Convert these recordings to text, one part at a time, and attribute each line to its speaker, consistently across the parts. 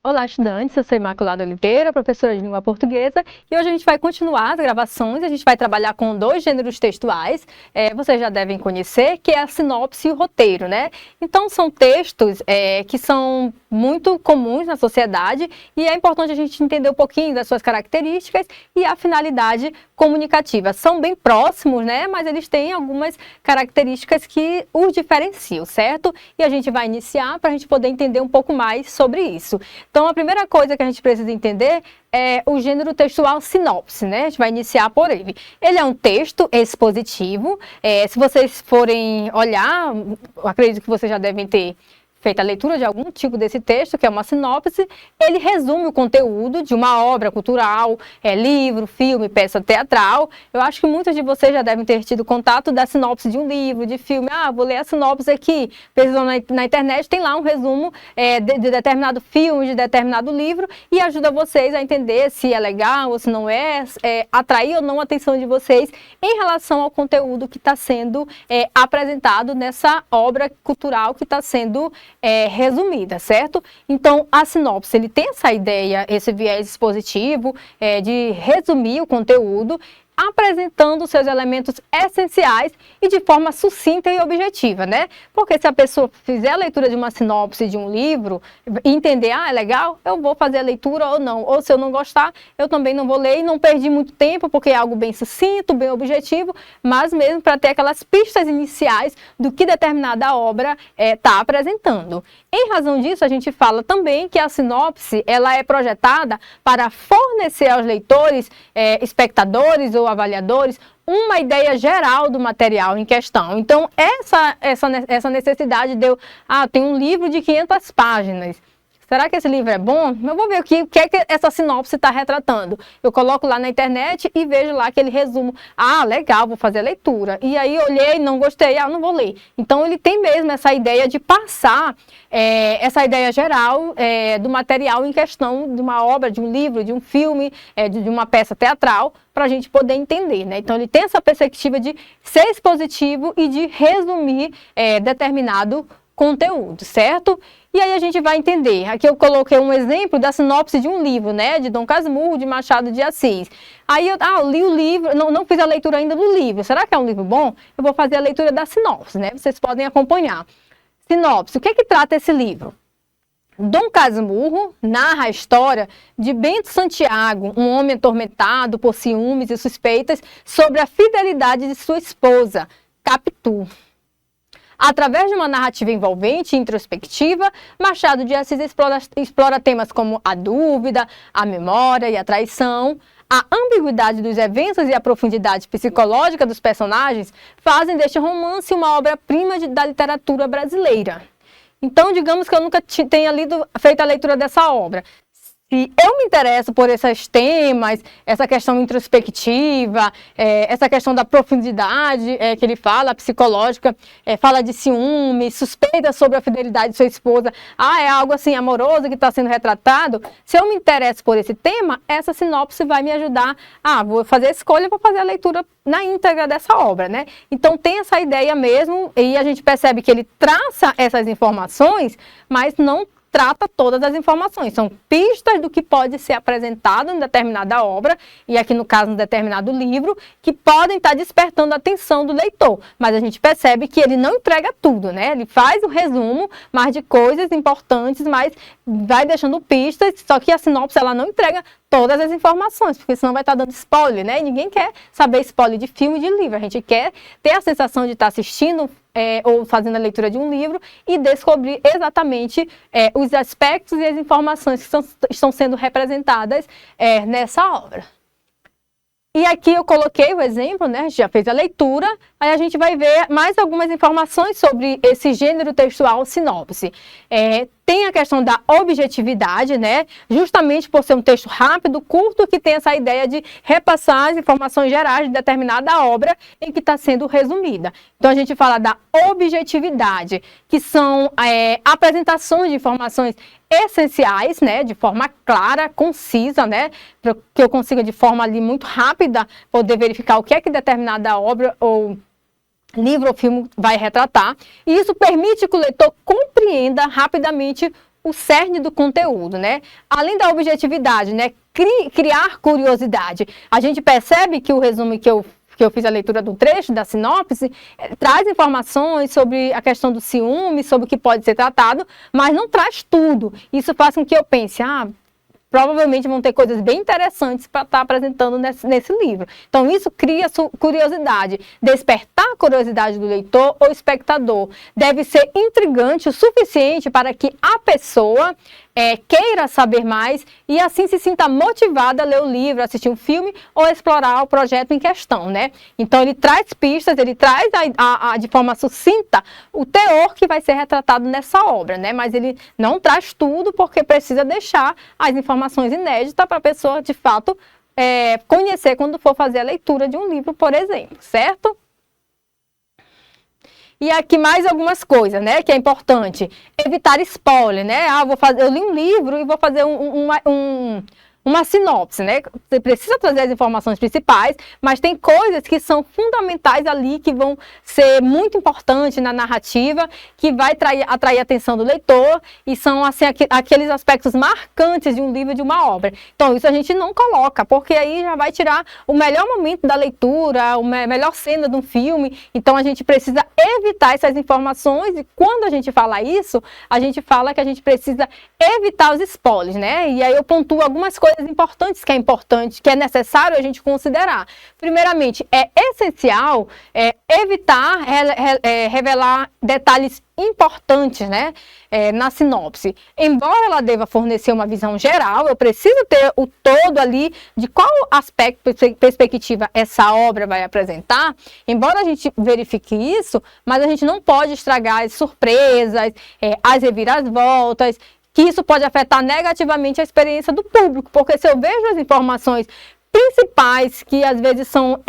Speaker 1: Olá, estudantes! Eu sou Imaculada Oliveira, professora de língua portuguesa, e hoje a gente vai continuar as gravações. A gente vai trabalhar com dois gêneros textuais, vocês já devem conhecer, que é a sinopse e o roteiro, né? Então, são textos que são muito comuns na sociedade e é importante a gente entender um pouquinho das suas características e a finalidade comunicativa. São bem próximos, né? Mas eles têm algumas características que os diferenciam, certo? E a gente vai iniciar para a gente poder entender um pouco mais sobre isso. Então, a primeira coisa que a gente precisa entender é o gênero textual sinopse, né? A gente vai iniciar por ele. Ele é um texto expositivo. Se vocês forem olhar, eu acredito que vocês já devem ter feito a leitura de algum tipo desse texto, que é uma sinopse. Ele resume o conteúdo de uma obra cultural, livro, filme, peça teatral. Eu acho que muitos de vocês já devem ter tido contato da sinopse de um livro, de filme. Vou ler a sinopse aqui. Pesquisando na internet, tem lá um resumo de determinado filme, de determinado livro, e ajuda vocês a entender se é legal ou se não é, atrair ou não a atenção de vocês em relação ao conteúdo que está sendo apresentado nessa obra cultural que está sendo resumida, certo? Então, a sinopse, ele tem essa ideia, esse viés expositivo, de resumir o conteúdo, apresentando seus elementos essenciais e de forma sucinta e objetiva, né? Porque se a pessoa fizer a leitura de uma sinopse de um livro e entender, é legal, eu vou fazer a leitura ou não. Ou se eu não gostar, eu também não vou ler e não perdi muito tempo, porque é algo bem sucinto, bem objetivo, mas mesmo para ter aquelas pistas iniciais do que determinada obra está apresentando. Em razão disso, a gente fala também que a sinopse, ela é projetada para fornecer aos leitores, espectadores ou avaliadores, uma ideia geral do material em questão. Então, essa necessidade de tem um livro de 500 páginas. Será que esse livro é bom? Eu vou ver o que é que essa sinopse está retratando. Eu coloco lá na internet e vejo lá aquele resumo. Legal, vou fazer a leitura. E aí olhei, não gostei, não vou ler. Então ele tem mesmo essa ideia de passar essa ideia geral do material em questão, de uma obra, de um livro, de um filme, de uma peça teatral, para a gente poder entender, né? Então ele tem essa perspectiva de ser expositivo e de resumir determinado conteúdo, certo? E aí a gente vai entender. Aqui eu coloquei um exemplo da sinopse de um livro, né? De Dom Casmurro, de Machado de Assis. Aí eu li o livro, não fiz a leitura ainda do livro. Será que é um livro bom? Eu vou fazer a leitura da sinopse, né? Vocês podem acompanhar. Sinopse, o que é que trata esse livro? Dom Casmurro narra a história de Bento Santiago, um homem atormentado por ciúmes e suspeitas sobre a fidelidade de sua esposa, Capitu. Através de uma narrativa envolvente e introspectiva, Machado de Assis explora temas como a dúvida, a memória e a traição. A ambiguidade dos eventos e a profundidade psicológica dos personagens fazem deste romance uma obra-prima da literatura brasileira. Então, digamos que eu nunca tenha feito a leitura dessa obra. Se eu me interesso por esses temas, essa questão introspectiva, essa questão da profundidade que ele fala, psicológica, fala de ciúme, suspeita sobre a fidelidade de sua esposa, é algo assim amoroso que está sendo retratado. Se eu me interesso por esse tema, essa sinopse vai me ajudar. Vou fazer a escolha, vou fazer a leitura na íntegra dessa obra, né? Então tem essa ideia mesmo, e a gente percebe que ele traça essas informações, mas não trata todas as informações, são pistas do que pode ser apresentado em determinada obra, e aqui no caso, em determinado livro, que podem estar despertando a atenção do leitor, mas a gente percebe que ele não entrega tudo, né? Ele faz o resumo, mas de coisas importantes, mas vai deixando pistas, só que a sinopse ela não entrega todas as informações, porque senão vai estar dando spoiler, né? E ninguém quer saber spoiler de filme e de livro, a gente quer ter a sensação de estar assistindo ou fazendo a leitura de um livro e descobrir exatamente os aspectos e as informações que estão sendo representadas nessa obra. E aqui eu coloquei o exemplo, né? A gente já fez a leitura, aí a gente vai ver mais algumas informações sobre esse gênero textual sinopse. Tem a questão da objetividade, né? Justamente por ser um texto rápido, curto, que tem essa ideia de repassar as informações gerais de determinada obra em que está sendo resumida. Então a gente fala da objetividade, que são apresentações de informações essenciais, né? De forma clara, concisa, né? Para que eu consiga de forma ali muito rápida poder verificar o que é que determinada obra ou livro ou filme vai retratar, e isso permite que o leitor compreenda rapidamente o cerne do conteúdo, né? Além da objetividade, né? Criar curiosidade. A gente percebe que o resumo que eu fiz a leitura do trecho, da sinopse, traz informações sobre a questão do ciúme, sobre o que pode ser tratado, mas não traz tudo. Isso faz com que eu pense, provavelmente vão ter coisas bem interessantes para estar apresentando nesse livro. Então, isso cria curiosidade. Despertar a curiosidade do leitor ou espectador deve ser intrigante o suficiente para que a pessoa queira saber mais e assim se sinta motivada a ler o livro, assistir um filme ou explorar o projeto em questão, né? Então, ele traz pistas, ele traz de forma sucinta o teor que vai ser retratado nessa obra, né? Mas ele não traz tudo porque precisa deixar as informações inéditas para a pessoa, de fato, conhecer quando for fazer a leitura de um livro, por exemplo, certo? E aqui mais algumas coisas, né, que é importante. Evitar spoiler, né? Eu li um livro e vou fazer uma sinopse, né? Você precisa trazer as informações principais, mas tem coisas que são fundamentais ali, que vão ser muito importantes na narrativa, que vai atrair a atenção do leitor, e são assim, aqueles aspectos marcantes de um livro, de uma obra. Então, isso a gente não coloca, porque aí já vai tirar o melhor momento da leitura, a melhor cena de um filme. Então, a gente precisa evitar essas informações, e quando a gente fala isso, a gente fala que a gente precisa evitar os spoilers, né? E aí eu pontuo algumas coisas importantes, que é necessário a gente considerar. Primeiramente, é essencial evitar revelar detalhes importantes, né, na sinopse. Embora ela deva fornecer uma visão geral, eu preciso ter o todo ali de qual aspecto, perspectiva essa obra vai apresentar. Embora a gente verifique isso, mas a gente não pode estragar as surpresas, as reviravoltas, que isso pode afetar negativamente a experiência do público, porque se eu vejo as informações principais, que às vezes são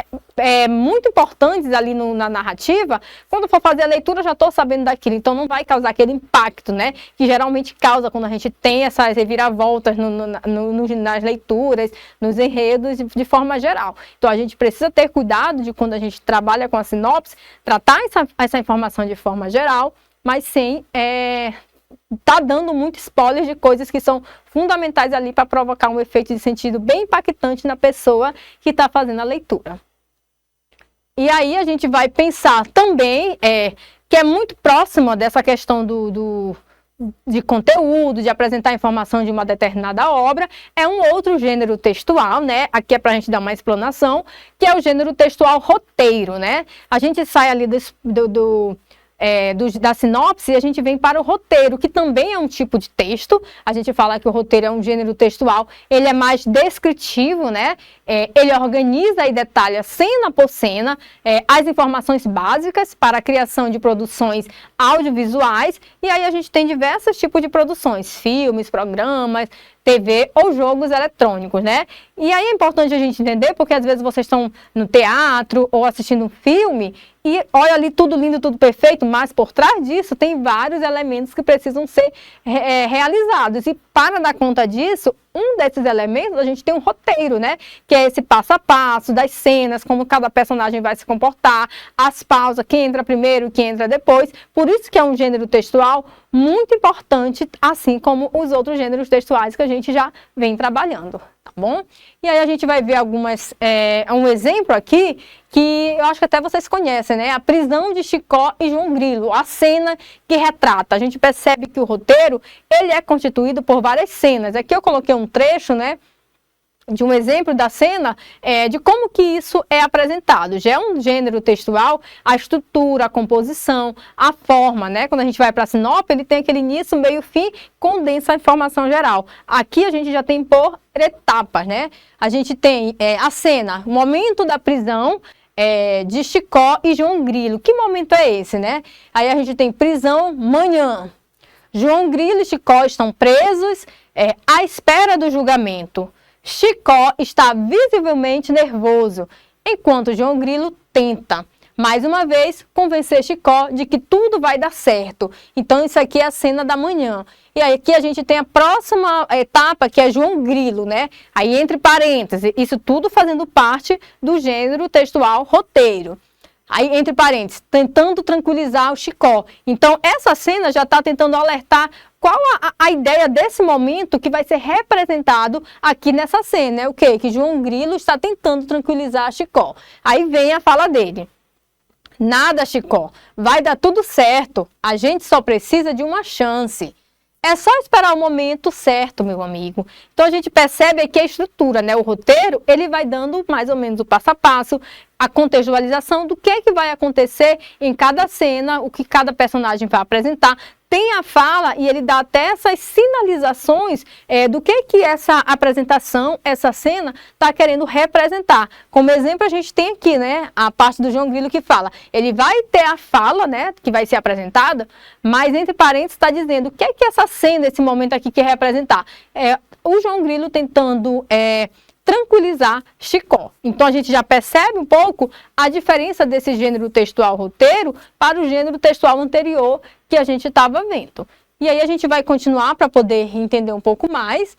Speaker 1: muito importantes ali na narrativa, quando for fazer a leitura eu já estou sabendo daquilo, então não vai causar aquele impacto, né, que geralmente causa quando a gente tem essas reviravoltas nas leituras, nos enredos, de forma geral. Então a gente precisa ter cuidado de, quando a gente trabalha com a sinopse, tratar essa informação de forma geral, mas sem tá dando muito spoiler de coisas que são fundamentais ali para provocar um efeito de sentido bem impactante na pessoa que está fazendo a leitura. E aí a gente vai pensar também que é muito próxima dessa questão de conteúdo, de apresentar informação de uma determinada obra, é um outro gênero textual, né? Aqui é para a gente dar uma explanação, que é o gênero textual roteiro, né? A gente sai ali da sinopse e a gente vem para o roteiro, que também é um tipo de texto. A gente fala que o roteiro é um gênero textual, ele é mais descritivo, né? Ele organiza e detalha cena por cena as informações básicas para a criação de produções audiovisuais, e aí a gente tem diversos tipos de produções, filmes, programas, TV ou jogos eletrônicos, né? E aí é importante a gente entender, porque às vezes vocês estão no teatro ou assistindo um filme e olha ali tudo lindo, tudo perfeito, mas por trás disso tem vários elementos que precisam ser realizados. E para dar conta disso, um desses elementos, a gente tem um roteiro, né? Que é esse passo a passo das cenas, como cada personagem vai se comportar, as pausas, quem entra primeiro, quem entra depois. Por isso que é um gênero textual muito importante, assim como os outros gêneros textuais que a gente já vem trabalhando, tá bom? E aí a gente vai ver um exemplo aqui, que eu acho que até vocês conhecem, né? A prisão de Chicó e João Grilo, a cena que retrata. A gente percebe que o roteiro, ele é constituído por várias cenas. Aqui eu coloquei um trecho, né, de um exemplo da cena, de como que isso é apresentado. Já é um gênero textual, a estrutura, a composição, a forma, né? Quando a gente vai para a sinopse, ele tem aquele início, meio, fim, condensa a informação geral. Aqui a gente já tem por etapas, né? A gente tem a cena, o momento da prisão de Chicó e João Grilo. Que momento é esse, né? Aí a gente tem prisão, manhã. João Grilo e Chicó estão presos à espera do julgamento. Chicó está visivelmente nervoso, enquanto João Grilo tenta, mais uma vez, convencer Chicó de que tudo vai dar certo. Então, isso aqui é a cena da manhã. E aí aqui a gente tem a próxima etapa, que é João Grilo, né? Aí, entre parênteses, isso tudo fazendo parte do gênero textual roteiro. Aí, entre parênteses, tentando tranquilizar o Chicó. Então, essa cena já está tentando alertar qual a ideia desse momento que vai ser representado aqui nessa cena. É o quê? Que João Grilo está tentando tranquilizar Chicó. Aí vem a fala dele. Nada, Chicó. Vai dar tudo certo. A gente só precisa de uma chance. É só esperar o momento certo, meu amigo. Então, a gente percebe aqui a estrutura, né? O roteiro, ele vai dando mais ou menos o passo a passo, a contextualização do que é que vai acontecer em cada cena, o que cada personagem vai apresentar. Tem a fala e ele dá até essas sinalizações do que essa apresentação, essa cena está querendo representar. Como exemplo, a gente tem aqui, né, a parte do João Grilo que fala. Ele vai ter a fala, né, que vai ser apresentada, mas entre parênteses está dizendo o que é que essa cena, esse momento aqui quer representar. O João Grilo tentando tranquilizar Chicó. Então a gente já percebe um pouco a diferença desse gênero textual roteiro para o gênero textual anterior que a gente estava vendo. E aí a gente vai continuar para poder entender um pouco mais.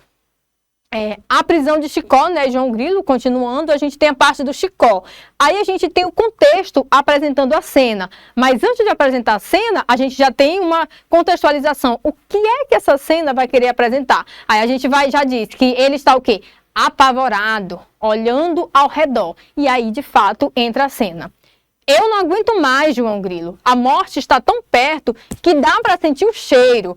Speaker 1: A prisão de Chicó, né, João Grilo, continuando, a gente tem a parte do Chicó. Aí a gente tem o contexto apresentando a cena. Mas antes de apresentar a cena, a gente já tem uma contextualização. O que é que essa cena vai querer apresentar? Aí a gente já diz que ele está o quê? Apavorado, olhando ao redor. E aí, de fato, entra a cena. Eu não aguento mais, João Grilo. A morte está tão perto que dá para sentir o cheiro.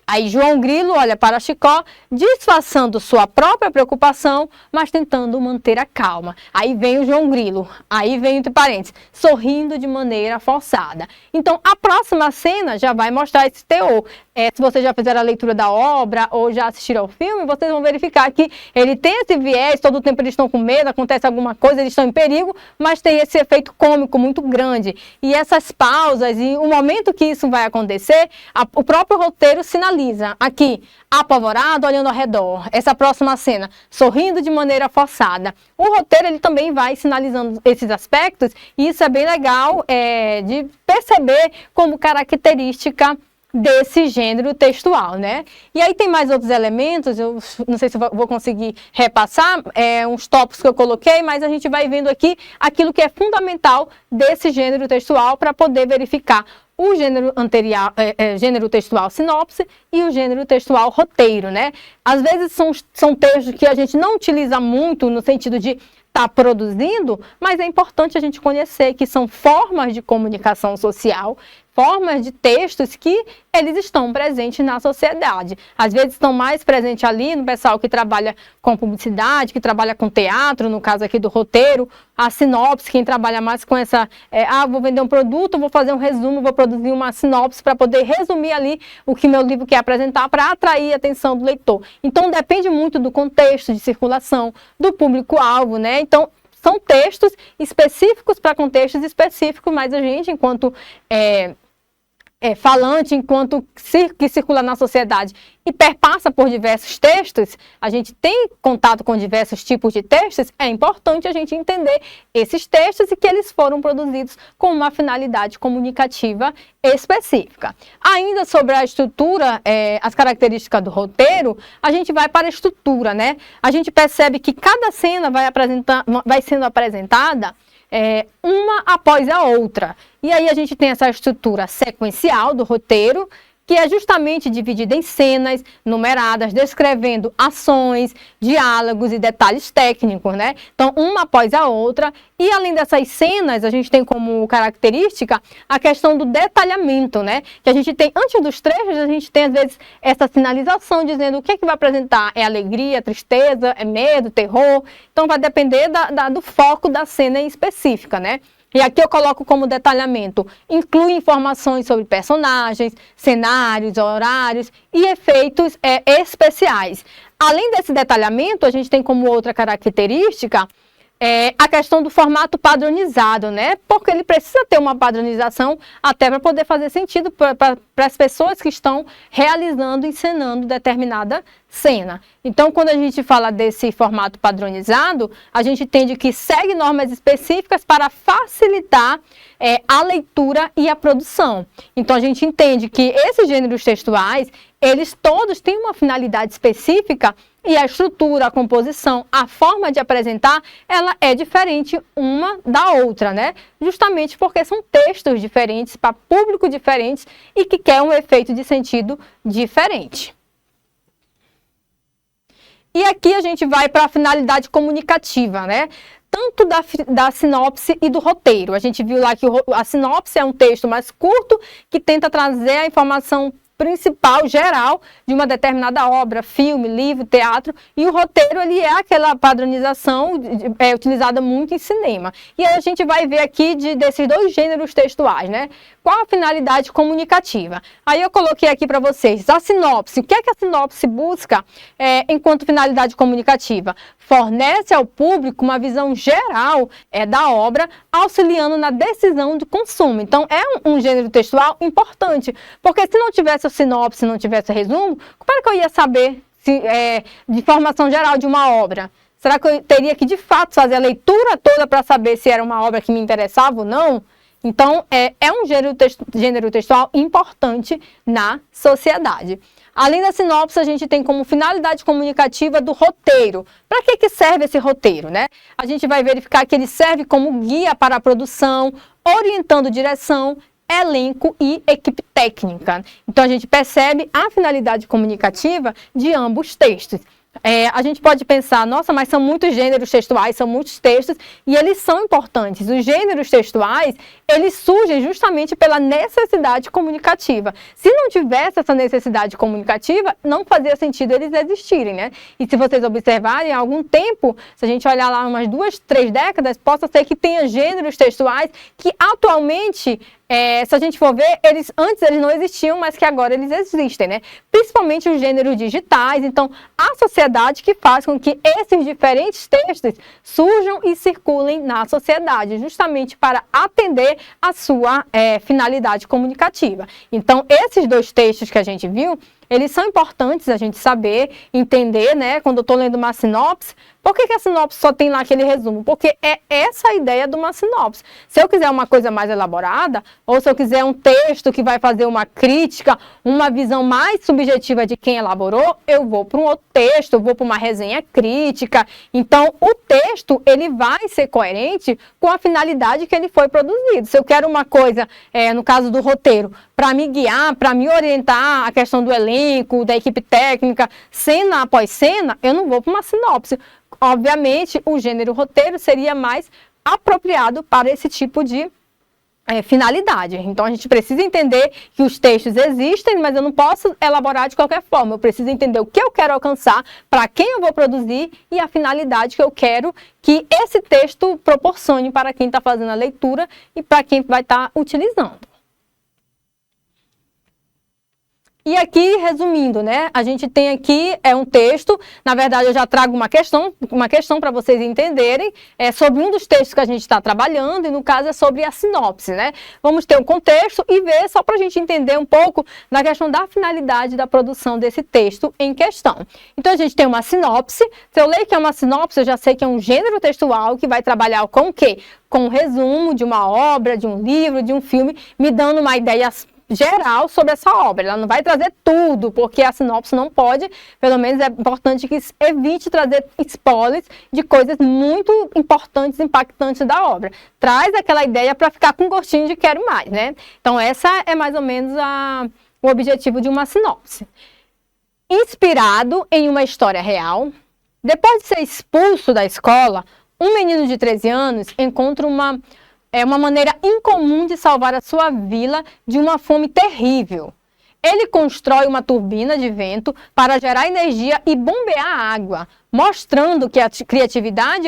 Speaker 1: Aí João Grilo olha para Chicó, disfarçando sua própria preocupação, mas tentando manter a calma. Aí vem o João Grilo, aí vem entre parênteses, sorrindo de maneira forçada. Então, a próxima cena já vai mostrar esse teor. Se vocês já fizeram a leitura da obra ou já assistiram ao filme, vocês vão verificar que ele tem esse viés, todo o tempo eles estão com medo, acontece alguma coisa, eles estão em perigo, mas tem esse efeito cômico muito grande. E essas pausas e o momento que isso vai acontecer, o próprio roteiro sinaliza. Aqui, apavorado, olhando ao redor. Essa próxima cena, sorrindo de maneira forçada. O roteiro, ele também vai sinalizando esses aspectos e isso é bem legal de perceber como característica desse gênero textual, né? E aí tem mais outros elementos, eu não sei se vou conseguir repassar, uns tópicos que eu coloquei, mas a gente vai vendo aqui aquilo que é fundamental desse gênero textual para poder verificar o gênero anterior, gênero textual sinopse e o gênero textual roteiro, né? Às vezes são textos que a gente não utiliza muito no sentido de estar produzindo, mas é importante a gente conhecer que são formas de comunicação social, formas de textos que eles estão presentes na sociedade. Às vezes estão mais presentes ali no pessoal que trabalha com publicidade, que trabalha com teatro, no caso aqui do roteiro, a sinopse, quem trabalha mais com essa, vou vender um produto, vou fazer um resumo, vou produzir uma sinopse para poder resumir ali o que meu livro quer apresentar para atrair a atenção do leitor. Então depende muito do contexto de circulação, do público-alvo, né? Então são textos específicos para contextos específicos, mas a gente, enquanto falante, enquanto que circula na sociedade e perpassa por diversos textos, a gente tem contato com diversos tipos de textos, é importante a gente entender esses textos e que eles foram produzidos com uma finalidade comunicativa específica. Ainda sobre a estrutura, as características do roteiro, a gente vai para a estrutura, né? A gente percebe que cada cena vai sendo apresentada uma após a outra. E aí a gente tem essa estrutura sequencial do roteiro, que é justamente dividida em cenas numeradas, descrevendo ações, diálogos e detalhes técnicos, né? Então, uma após a outra. E além dessas cenas, a gente tem como característica a questão do detalhamento, né? Que a gente tem, antes dos trechos, a gente tem às vezes essa sinalização dizendo o que é que vai apresentar. É alegria, tristeza, é medo, terror. Então, vai depender do foco da cena em específica, né? E aqui eu coloco como detalhamento, inclui informações sobre personagens, cenários, horários e efeitos especiais. Além desse detalhamento, a gente tem como outra característica a questão do formato padronizado, né? Porque ele precisa ter uma padronização até para poder fazer sentido para as pessoas que estão realizando, encenando determinada cena. Então, quando a gente fala desse formato padronizado, a gente entende que segue normas específicas para facilitar a leitura e a produção. Então, a gente entende que esses gêneros textuais, eles todos têm uma finalidade específica E a estrutura, a composição, a forma de apresentar, ela é diferente uma da outra, né? Justamente porque são textos diferentes, para público diferentes e que quer um efeito de sentido diferente. E aqui a gente vai para a finalidade comunicativa, né? Tanto da sinopse e do roteiro. A gente viu lá que a sinopse é um texto mais curto que tenta trazer a informação principal, geral, de uma determinada obra, filme, livro, teatro, e o roteiro, ele é aquela padronização utilizada muito em cinema. E aí a gente vai ver aqui desses dois gêneros textuais, né? Qual a finalidade comunicativa? Aí eu coloquei aqui para vocês a sinopse. O que é que a sinopse busca enquanto finalidade comunicativa? Fornece ao público uma visão geral da obra, auxiliando na decisão do consumo. Então, é um gênero textual importante, porque se não tivesse a sinopse, não tivesse o resumo, como é que eu ia saber de informação geral de uma obra? Será que eu teria que, de fato, fazer a leitura toda para saber se era uma obra que me interessava ou não? Então, é um gênero textual importante na sociedade. Além da sinopse, a gente tem como finalidade comunicativa do roteiro. Para que serve esse roteiro, né? A gente vai verificar que ele serve como guia para a produção, orientando direção, elenco e equipe técnica. Então, a gente percebe a finalidade comunicativa de ambos textos. A gente pode pensar, nossa, mas são muitos gêneros textuais, são muitos textos, e eles são importantes. Os gêneros textuais, eles surgem justamente pela necessidade comunicativa. Se não tivesse essa necessidade comunicativa, não fazia sentido eles existirem, né? E se vocês observarem, há algum tempo, se a gente olhar lá umas 2, 3 décadas, possa ser que tenha gêneros textuais que atualmente, se a gente for ver, antes eles não existiam, mas que agora eles existem, né? Principalmente os gêneros digitais. Então, a sociedade que faz com que esses diferentes textos surjam e circulem na sociedade, justamente para atender a sua finalidade comunicativa. Então, esses dois textos que a gente viu, eles são importantes a gente saber, entender, né? Quando eu estou lendo uma sinopse, por que a sinopse só tem lá aquele resumo? Porque é essa a ideia de uma sinopse. Se eu quiser uma coisa mais elaborada, ou se eu quiser um texto que vai fazer uma crítica, uma visão mais subjetiva de quem elaborou, eu vou para um outro texto, eu vou para uma resenha crítica. Então, o texto, ele vai ser coerente com a finalidade que ele foi produzido. Se eu quero uma coisa, no caso do roteiro, para me guiar, para me orientar a questão do elenco, da equipe técnica, cena após cena, eu não vou para uma sinopse. Obviamente, o gênero roteiro seria mais apropriado para esse tipo de finalidade. Então, a gente precisa entender que os textos existem, mas eu não posso elaborar de qualquer forma. Eu preciso entender o que eu quero alcançar, para quem eu vou produzir e a finalidade que eu quero que esse texto proporcione para quem está fazendo a leitura e para quem vai estar utilizando. E aqui, resumindo, né, a gente tem aqui um texto, na verdade eu já trago uma questão para vocês entenderem, sobre um dos textos que a gente está trabalhando, e no caso é sobre a sinopse, né? Vamos ter um contexto e ver, só para a gente entender um pouco na questão da finalidade da produção desse texto em questão. Então a gente tem uma sinopse, se eu leio que é uma sinopse, eu já sei que é um gênero textual que vai trabalhar com o quê? Com um resumo de uma obra, de um livro, de um filme, me dando uma ideia geral sobre essa obra. Ela não vai trazer tudo, porque a sinopse não pode, pelo menos é importante que evite trazer spoilers de coisas muito importantes, impactantes da obra. Traz aquela ideia para ficar com gostinho de quero mais, né? Então essa é mais ou menos o objetivo de uma sinopse. Inspirado em uma história real, depois de ser expulso da escola, um menino de 13 anos encontra uma maneira incomum de salvar a sua vila de uma fome terrível. Ele constrói uma turbina de vento para gerar energia e bombear a água, mostrando que a criatividade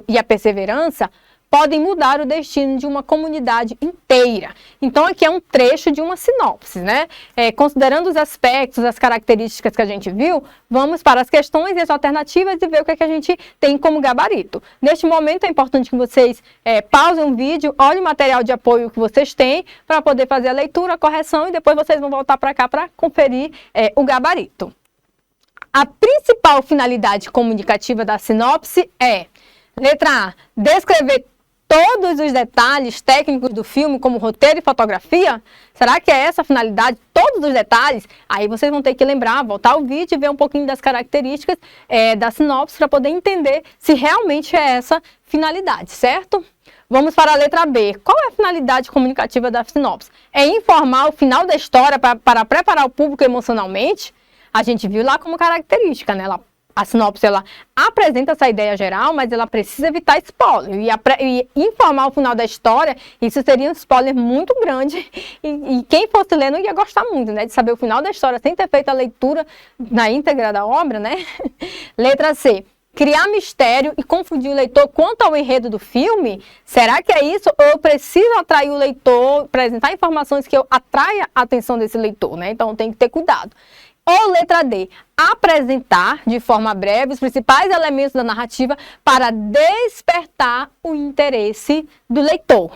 Speaker 1: e a perseverança podem mudar o destino de uma comunidade inteira. Então, aqui é um trecho de uma sinopse, né? Considerando os aspectos, as características que a gente viu, vamos para as questões e as alternativas e ver o que a gente tem como gabarito. Neste momento, é importante que vocês pausem o vídeo, olhem o material de apoio que vocês têm, para poder fazer a leitura, a correção, e depois vocês vão voltar para cá para conferir o gabarito. A principal finalidade comunicativa da sinopse é, letra A, descrever todos os detalhes técnicos do filme, como roteiro e fotografia? Será que é essa a finalidade? Todos os detalhes? Aí vocês vão ter que lembrar, voltar ao vídeo e ver um pouquinho das características da sinopse para poder entender se realmente é essa finalidade, certo? Vamos para a letra B. Qual é a finalidade comunicativa da sinopse? É informar o final da história para preparar o público emocionalmente? A gente viu lá como característica, né? A sinopse, ela apresenta essa ideia geral, mas ela precisa evitar spoiler. E informar o final da história, isso seria um spoiler muito grande. E quem fosse ler não ia gostar muito, né? De saber o final da história sem ter feito a leitura na íntegra da obra, né? Letra C. Criar mistério e confundir o leitor quanto ao enredo do filme? Será que é isso? Ou eu preciso atrair o leitor, apresentar informações que eu atraia a atenção desse leitor, né? Então tem que ter cuidado. Ou letra D, apresentar de forma breve os principais elementos da narrativa para despertar o interesse do leitor.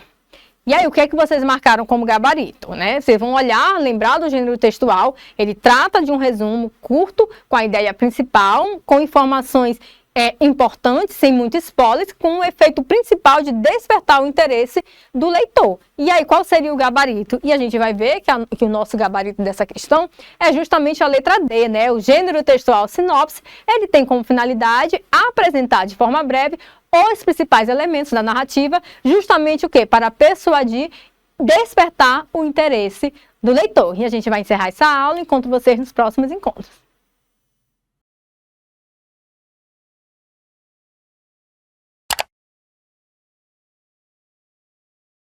Speaker 1: E aí, o que é que vocês marcaram como gabarito, né? Vocês vão olhar, lembrar do gênero textual, ele trata de um resumo curto, com a ideia principal, com informações importantes, sem muitos spoilers, com o efeito principal de despertar o interesse do leitor. E aí, qual seria o gabarito? E a gente vai ver que o nosso gabarito dessa questão é justamente a letra D, né? O gênero textual sinopse, ele tem como finalidade apresentar de forma breve os principais elementos da narrativa, justamente o quê? Para persuadir, despertar o interesse do leitor. E a gente vai encerrar essa aula, encontro vocês nos próximos encontros.